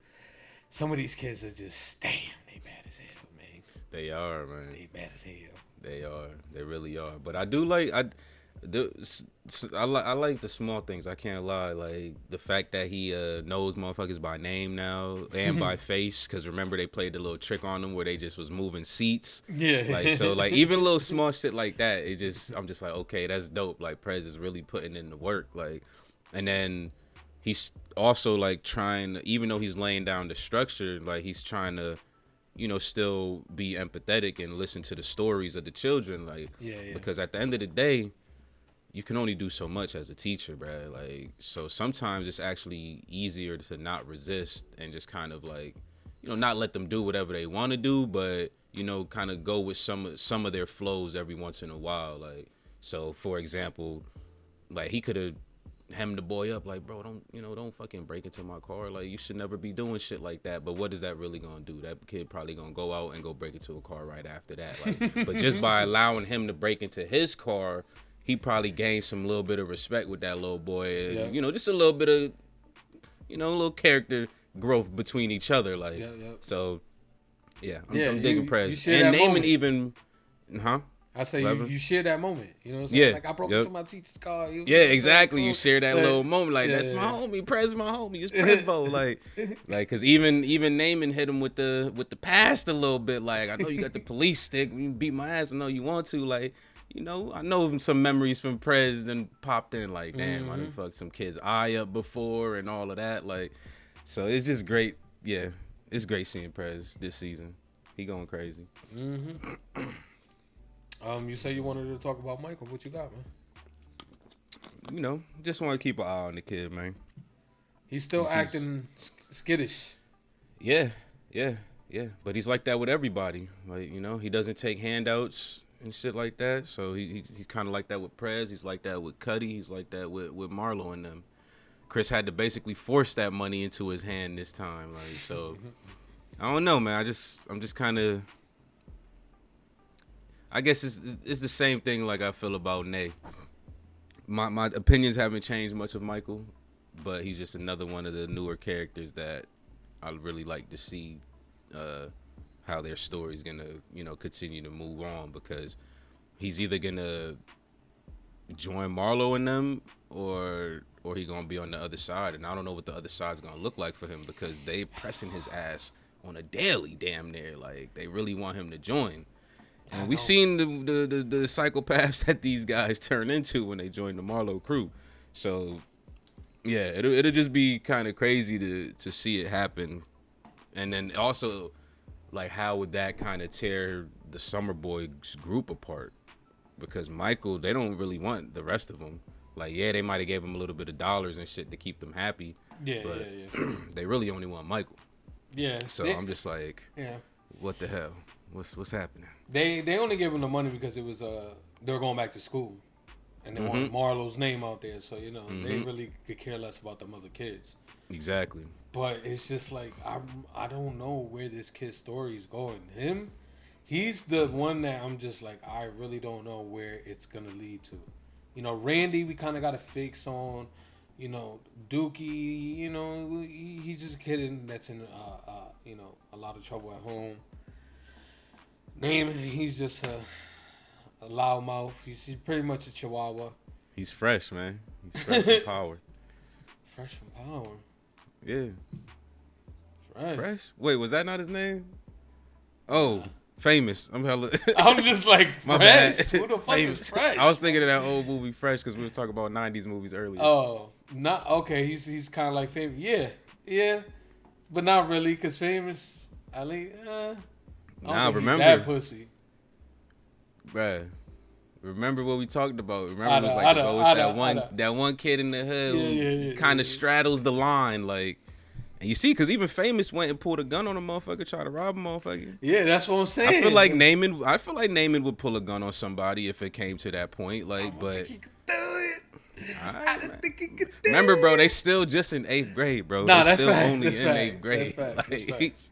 some of these kids are just, damn, they bad as hell. They are, man. They bad as hell. They are. They really are. But I do like I like the small things. I can't lie. Like the fact that he knows motherfuckers by name now and by face. Because remember they played the little trick on them where they just was moving seats. Yeah. Like so, like even little small shit like that. I'm just like, okay, that's dope. Like Prez is really putting in the work. Like, and then he's also like trying, even though he's laying down the structure, like he's trying to, still be empathetic and listen to the stories of the children. Like, because at the end of the day, you can only do so much as a teacher, bro. Like, so sometimes it's actually easier to not resist and just kind of like, not let them do whatever they want to do, but, kind of go with some of their flows every once in a while. Like, so for example, like he could have hemmed the boy up like, bro, don't fucking break into my car. Like, you should never be doing shit like that. But what is that really gonna do? That kid probably gonna go out and go break into a car right after that. Like, but just by allowing him to break into his car, he probably gained some little bit of respect with that little boy. And, just a little bit of, a little character growth between each other. Like, so, I'm digging Prez. And naming even, I say you share that moment, what I'm saying? Yeah. Like I broke into my teacher's car. Exactly. You share that little moment, like that's my homie, Prez, my homie, it's Presbo, like, cause even naming hit him with the past a little bit. Like, I know you got the police stick, you beat my ass. I know you want to, like, I know some memories from Prez then popped in. Like, damn, I done fucked some kid's eye up before and all of that. Like, so it's just great. Yeah, it's great seeing Prez this season. He going crazy. You say you wanted to talk about Michael. What you got, man? Just want to keep an eye on the kid, man. He's still acting skittish. Yeah. But he's like that with everybody. Like, he doesn't take handouts and shit like that. So he's kind of like that with Prez. He's like that with Cuddy. He's like that with Marlo and them. Chris had to basically force that money into his hand this time. Like, so I don't know, man. I'm just kind of. I guess it's the same thing like I feel about Nay. My opinions haven't changed much of Michael, but he's just another one of the newer characters that I really like to see how their story's gonna, continue to move on, because he's either gonna join Marlo and them or he gonna be on the other side, and I don't know what the other side's gonna look like for him, because they pressing his ass on a daily damn near. Like, they really want him to join. And we seen the psychopaths that these guys turn into when they join the Marlo crew. So, yeah, it'll just be kind of crazy to see it happen. And then also, like, how would that kind of tear the Summer Boys group apart? Because Michael, they don't really want the rest of them. Like, yeah, they might have gave him a little bit of dollars and shit to keep them happy. But they really only want Michael. Yeah. So I'm just like, what the hell? What's happening? They only gave him the money because it was they were going back to school, and they wanted Marlo's name out there. So they really could care less about them other kids. Exactly. But it's just like I don't know where this kid's story is going. He's the one that I'm just like, I really don't know where it's gonna lead to. Randy, we kind of got a fix on. Dookie, he's just a kid that's in a lot of trouble at home. He's just a loudmouth. He's pretty much a chihuahua. He's fresh, man. He's fresh from power. Fresh from power. Yeah. Right. Fresh? Wait, was that not his name? Oh, Famous. I'm hella. I'm just like, my Fresh? bad. Who the fuck is Fresh? I was thinking of that old movie Fresh because we was talking about 90s movies earlier. Oh, not okay. He's kind of like Famous. Yeah, but not really because Famous. I think. Remember that pussy. Bruh. Remember what we talked about? Remember it was like there's always that one kid in the hood who kind of straddles the line, like, and you see, because even Famous went and pulled a gun on a motherfucker, try to rob a motherfucker. Yeah, that's what I'm saying. I feel like Naaman would pull a gun on somebody if it came to that point, like, but. I didn't think he could do Remember, bro, they still just in 8th grade, bro. Nah, they that's still facts. only That's in facts. 8th grade. That's facts.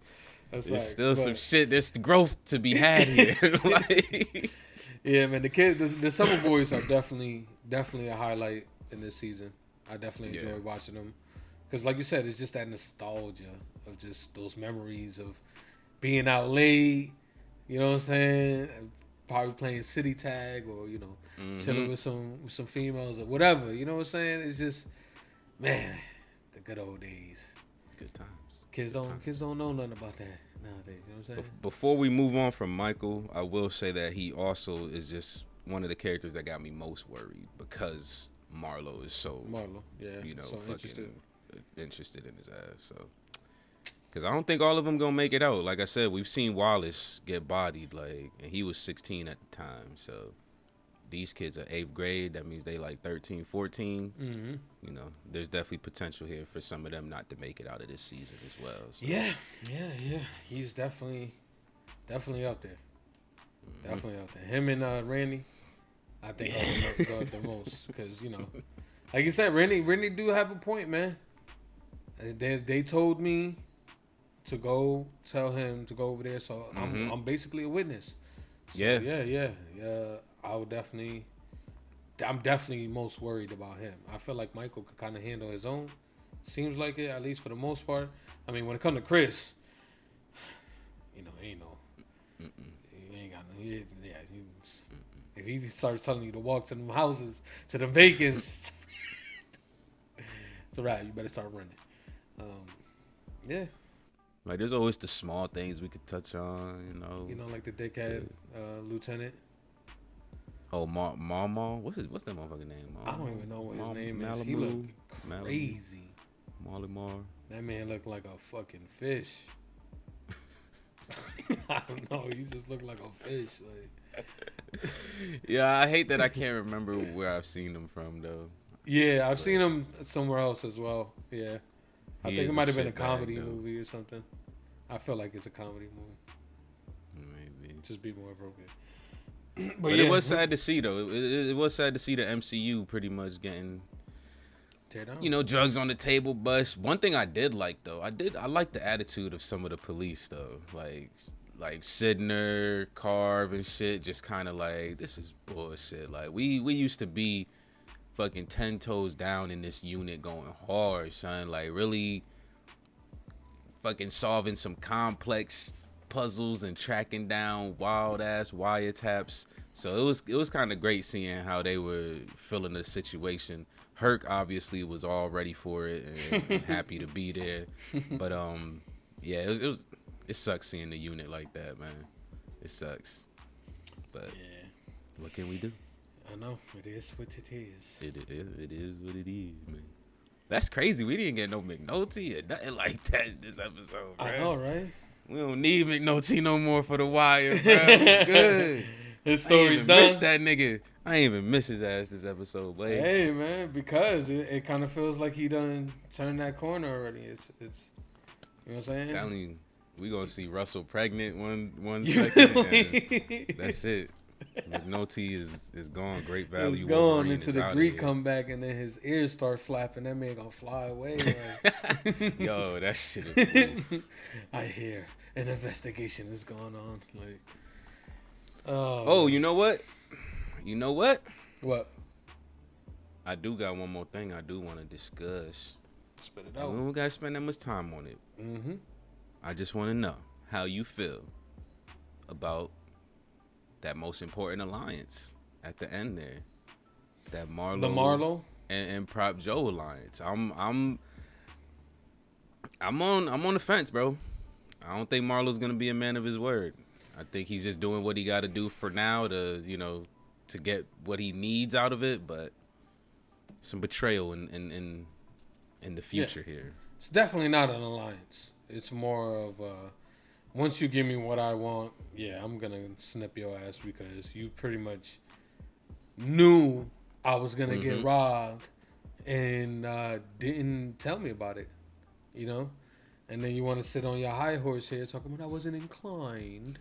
That's There's facts. still some shit. There's growth to be had here. Like, yeah, man. The Summer Boys are definitely a highlight in this season. I definitely enjoy watching them because, like you said, it's just that nostalgia of just those memories of being out late. You know what I'm saying? Probably playing city tag or chilling with some females or whatever. You know what I'm saying? It's just, man, the good old days. Good times. Kids don't know nothing about that nowadays. You know what I'm saying? Before we move on from Michael, I will say that he also is just one of the characters that got me most worried because Marlo is so fucking interested in his ass. So, because I don't think all of them gonna make it out. Like I said, we've seen Wallace get bodied, like, and he was 16 at the time. So these kids are 8th grade. That means they like 13, 14. Mm-hmm. You know, there's definitely potential here for some of them not to make it out of this season as well. So. Yeah. He's definitely up there. Mm-hmm. Definitely up there. Him and Randy, I think are the most because like you said, Randy do have a point, man. They told me to go tell him to go over there, so I'm basically a witness. So, yeah. I'm definitely most worried about him. I feel like Michael could kind of handle his own. Seems like it, at least for the most part. I mean, when it comes to Chris, he ain't got no. If he starts telling you to walk to them houses, to them vacants, it's a wrap. You better start running. Yeah. Like, there's always the small things we could touch on, like the dickhead lieutenant. Oh, Mama. What's that motherfucking name? I don't even know what his name is. He looked crazy. Molly Mar. That man looked like a fucking fish. I don't know. He just looked like a fish. Like. Yeah, I hate that I can't remember where I've seen him from though. Yeah, I've seen him somewhere else as well. Yeah, I think it might have been a comedy movie or something. I feel like it's a comedy movie. Maybe just be more appropriate. But yeah, it was sad to see though. It was sad to see the MCU pretty much getting tear down. Drugs on the table bust. One thing I did like though, I liked the attitude of some of the police though. Like Sidner, Carve and shit, just kind of like, this is bullshit. Like we used to be fucking 10 toes down in this unit going hard, son. Like really fucking solving some complex puzzles and tracking down wild ass wiretaps. So it was kind of great seeing how they were feeling the situation. Herc obviously was all ready for it and happy to be there. But yeah, it sucks seeing the unit like that, man. It sucks. But yeah, what can we do? I know. It is what it is. It is what it is, man. That's crazy. We didn't get no McNulty or nothing like that this episode, bro. I know, right? We don't need McNulty no more for The Wire, bro. Good. His story's done. I ain't even miss that nigga. I ain't even miss his ass this episode, but hey, man, because it kind of feels like he done turned that corner already. It's you know what I'm saying? Telling you, we gonna see Russell pregnant one second. And that's it. McNulty is gone. Great value. He's gone into the Greek comeback, and then his ears start flapping. That man gonna fly away. Like. Yo, that shit is cool. I hear an investigation is going on. Like, oh, you know what? What? I do got one more thing I do want to discuss. Spit it out. We don't gotta spend that much time on it. Mm-hmm. I just want to know how you feel about that most important alliance at the end there, that Marlo and Prop Joe alliance. I'm on the fence, bro. I don't think Marlo's gonna be a man of his word. I think he's just doing what he got to do for now to, to get what he needs out of it. But some betrayal in the future here. It's definitely not an alliance. It's more of once you give me what I want, yeah, I'm gonna snip your ass because you pretty much knew I was gonna get robbed and didn't tell me about it, And then you want to sit on your high horse here talking about I wasn't inclined.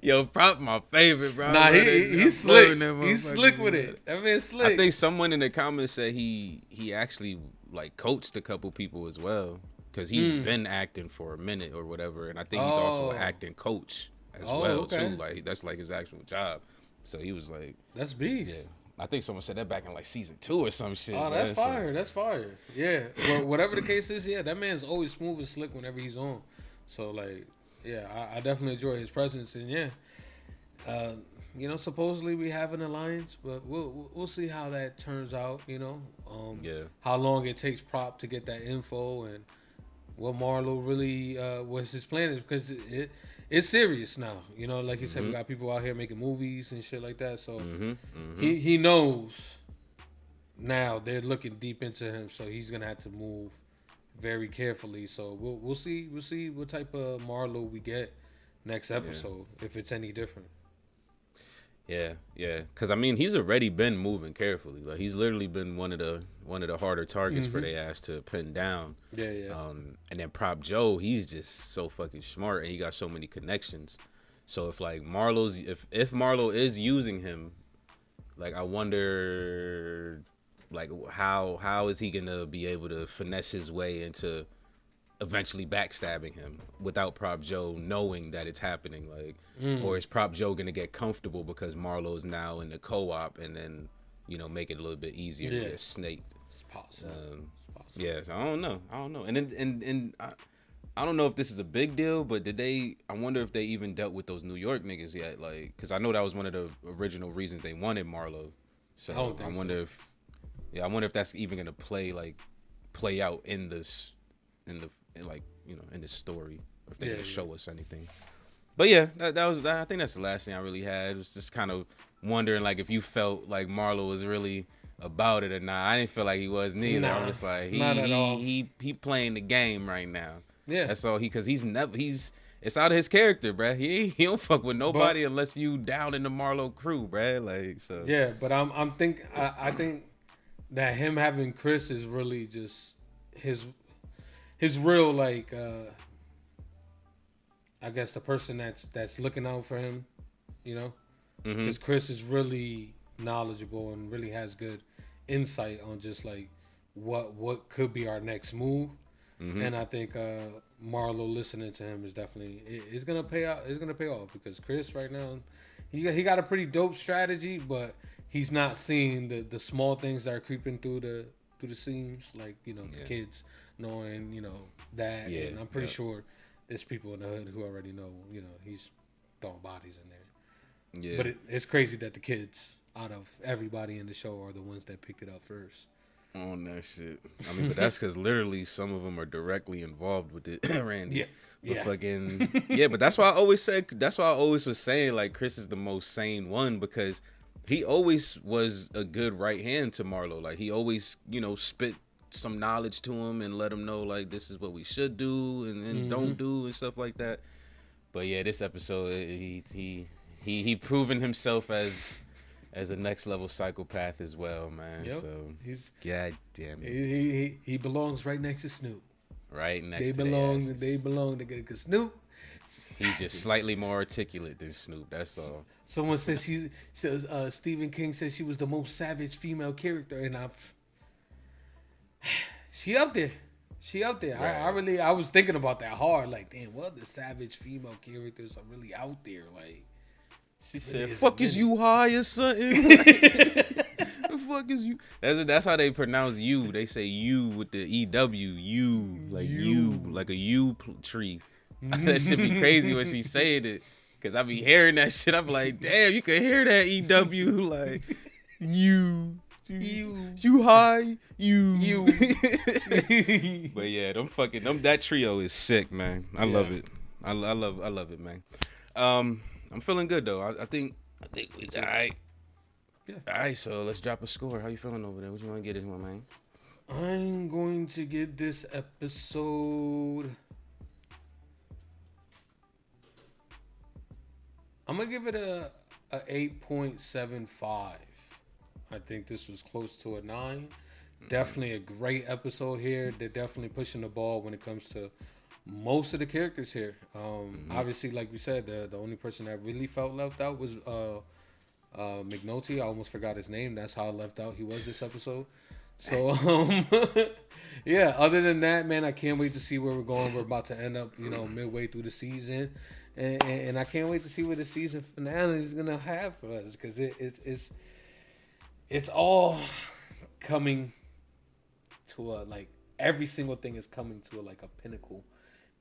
Yo, Prop my favorite, bro. Nah, he's slick. He's slick with it. That man's slick. I think someone in the comments said he actually like coached a couple people as well because he's been acting for a minute or whatever, and I think he's also an acting coach as well too. Like that's like his actual job. So he was like, "That's beast." Yeah. I think someone said that back in like season 2 or some shit. Oh, that's fire. That's fire. Yeah. Well, whatever the case is, yeah, that man's always smooth and slick whenever he's on. So, like, yeah, I definitely enjoy his presence. And, yeah, supposedly we have an alliance, but we'll see how that turns out, how long it takes Prop to get that info and what Marlo really, what his plan is. Because it's serious now, like you said, we got people out here making movies and shit like that. So he knows now they're looking deep into him, so he's gonna have to move very carefully. So we'll see what type of Marlo we get next episode if it's any different. Yeah. Because I mean, he's already been moving carefully. Like he's literally been one of the harder targets for their ass to pin down. Yeah. And then Prop Joe, he's just so fucking smart, and he got so many connections. So if like if Marlo is using him, like I wonder, like how is he gonna be able to finesse his way into eventually backstabbing him without Prop Joe knowing that it's happening, like, or is Prop Joe gonna get comfortable because Marlo's now in the co-op and then make it a little bit easier to get snaked? It's possible. Yeah, so I don't know, and then I don't know if this is a big deal, but I wonder if they even dealt with those New York niggas yet, like, because I know that was one of the original reasons they wanted Marlo. So I wonder if that's even gonna play out in this story, or if they're gonna show us anything. But yeah, I think that's the last thing I really had. It was just kind of wondering like if you felt like Marlo was really about it or not. I didn't feel like he was neither. Nah, I'm just like not at all. he playing the game right now. Yeah, that's all. Because it's out of his character, bruh. He don't fuck with nobody unless you down in the Marlo crew, bruh. Like so. Yeah, but I think that him having Chris is really just his real, like, I guess the person that's looking out for him, because Chris is really knowledgeable and really has good insight on just like what could be our next move. And I think Marlo listening to him is definitely it's gonna pay out. It's gonna pay off because Chris right now he got a pretty dope strategy, but he's not seeing the small things that are creeping through the seams, like the kids knowing that. Yeah, and I'm pretty sure there's people in the hood who already know he's throwing bodies in there. Yeah, but it's crazy that the kids out of everybody in the show are the ones that picked it up first. On that shit. I mean, but that's because literally some of them are directly involved with it, Randy. But fucking but that's why I always said. That's why I always was saying like Chris is the most sane one, because he always was a good right hand to Marlo. Like he always spit some knowledge to him and let him know like this is what we should do and then don't do and stuff like that. But yeah, this episode he proven himself as a next level psychopath as well, man. Yep. So he's god damn it. He belongs right next to Snoop. Right next they to they belong together because Snoop. He's just slightly more articulate than Snoop. That's all. Someone says Stephen King says she was the most savage female character, and she up there. Right. I was thinking about that hard. Like, damn, what the savage female characters are really out there? Like, she said, "Fuck is you high or something?" The fuck is you? That's how they pronounce you. They say you with the EW. You like a U tree. That should be crazy when she said it, cause I be hearing that shit. I'm like, damn, you can hear that EW like you high, you. But yeah, that trio is sick, man. I love it. I love it, man. I'm feeling good though. I think we all right. Yeah. All right, so let's drop a score. How you feeling over there? What you want to get this one, man? I'm going to give this episode. I'm gonna give it a 8.75. I think this was close to a 9. Definitely a great episode here. They're definitely pushing the ball when it comes to most of the characters here. Obviously, like we said, the only person that really felt left out was McNulty. I almost forgot his name. That's how left out he was this episode. So, yeah, other than that, man, I can't wait to see where we're going. We're about to end up, midway through the season. And I can't wait to see what the season finale is going to have for us because it's all coming to every single thing is coming to a pinnacle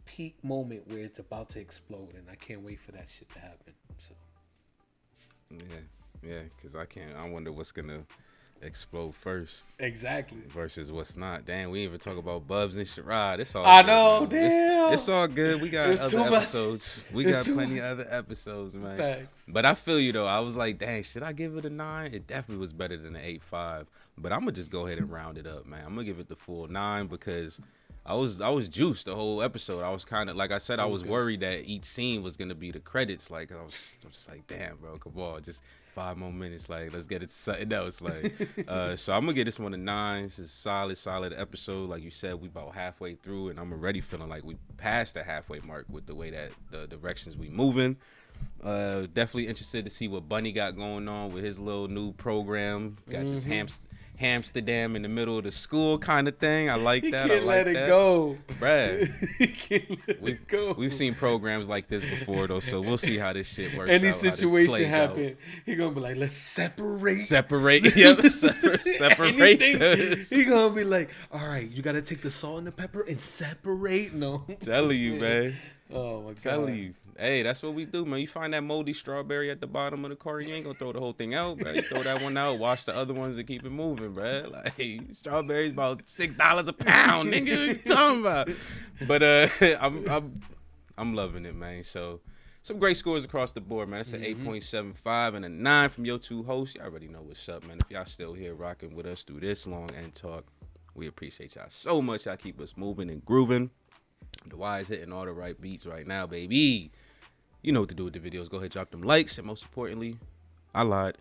peak moment where it's about to explode. And I can't wait for that shit to happen. So, yeah, because I wonder what's going to explode first. Exactly. Versus what's not. Damn, we didn't even talk about Bubs and Sherrod. It's all I good, know, man. damn. It's all good. We got It's other too much. episodes. We It's got too plenty much. of other episodes, man. Facts. But I feel you though. I was like, dang, should I give it a 9? It definitely was better than an 8.5. But I'm gonna just go ahead and round it up, man. I'm gonna give it the full 9 because I was juiced the whole episode. I was kind of like I said, I was worried that each scene was gonna be the credits. Like I was just like, damn, bro, come on, just 5 more minutes. Like let's get it to something else. Like, so I'm gonna give this one a 9. This is a solid episode. Like you said, we about halfway through, and I'm already feeling like we passed the halfway mark with the way that the directions we moving. Definitely interested to see what Bunny got going on with his little new program. Got this Amsterdam in the middle of the school kind of thing. I like that. Can't I like let that. it go, Brad. He can't let it go. We've seen programs like this before though, so we'll see how this shit works. Any out, how this situation plays happen, out. he gonna be like, let's separate. Yep, separate Anything, this. he gonna be like, all right, you gotta take the salt and the pepper and separate. No, Telling you, man. Oh my god. Telling you. Hey, that's what we do, man. You find that moldy strawberry at the bottom of the car, you ain't gonna throw the whole thing out, bro. You throw that one out, wash the other ones, and keep it moving, bro. Like strawberries about $6 a pound, nigga. What you talking about? But I'm loving it, man. So some great scores across the board, man. It's an 8.75 and a 9 from your two hosts. Y'all already know what's up, man. If y'all still here rocking with us through this long and talk, we appreciate y'all so much. Y'all keep us moving and grooving. The Y's hitting all the right beats right now, baby. You know what to do with the videos. Go ahead, drop them likes. And most importantly, I lied.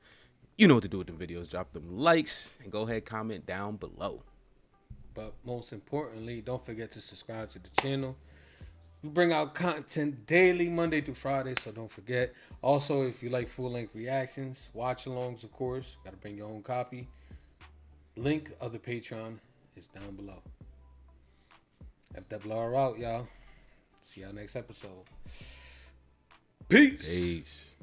You know what to do with the videos. Drop them likes and go ahead, comment down below. But most importantly, don't forget to subscribe to the channel. We bring out content daily, Monday through Friday, so don't forget. Also, if you like full-length reactions, watch-alongs, of course. Got to bring your own copy. Link of the Patreon is down below. FRR out, y'all. See y'all next episode. Peace. Peace.